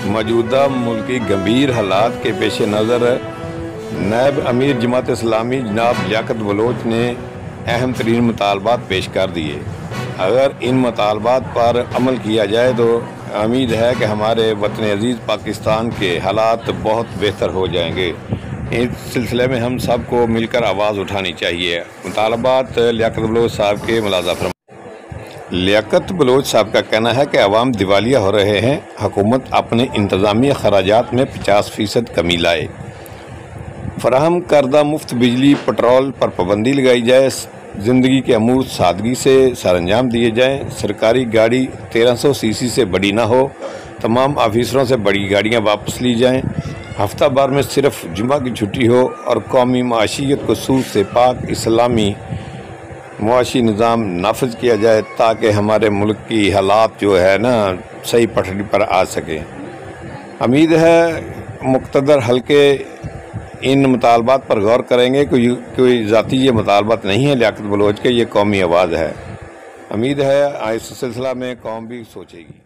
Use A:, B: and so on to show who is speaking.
A: موجودہ ملکی گمبھیر حالات کے پیش نظر نائب امیر جماعت اسلامی جناب لیاقت بلوچ نے اہم ترین مطالبات پیش کر دیے۔ اگر ان مطالبات پر عمل کیا جائے تو امید ہے کہ ہمارے وطن عزیز پاکستان کے حالات بہت بہتر ہو جائیں گے۔ اس سلسلے میں ہم سب کو مل کر آواز اٹھانی چاہیے۔ مطالبات لیاقت بلوچ صاحب کے ملاحظہ فرمائیں۔ لیاقت بلوچ صاحب کا کہنا ہے کہ عوام دیوالیہ ہو رہے ہیں، حکومت اپنے انتظامی اخراجات میں 50% کمی لائے، فراہم کردہ مفت بجلی پٹرول پر پابندی لگائی جائے، زندگی کے امور سادگی سے سر انجام دیے جائیں، سرکاری گاڑی 1300 cc سے بڑی نہ ہو، تمام آفیسروں سے بڑی گاڑیاں واپس لی جائیں، ہفتہ بار میں صرف جمعہ کی چھٹی ہو اور قومی معاشیت کو سود سے پاک اسلامی معاشی نظام نافذ کیا جائے تاکہ ہمارے ملک کی حالات جو ہے نا صحیح پٹری پر آ سکیں۔ امید ہے مقتدر حلقے ان مطالبات پر غور کریں گے۔ کوئی ذاتی یہ مطالبات نہیں ہے لیاقت بلوچ کے، یہ قومی آواز ہے۔ امید ہے اس سلسلہ میں قوم بھی سوچے گی۔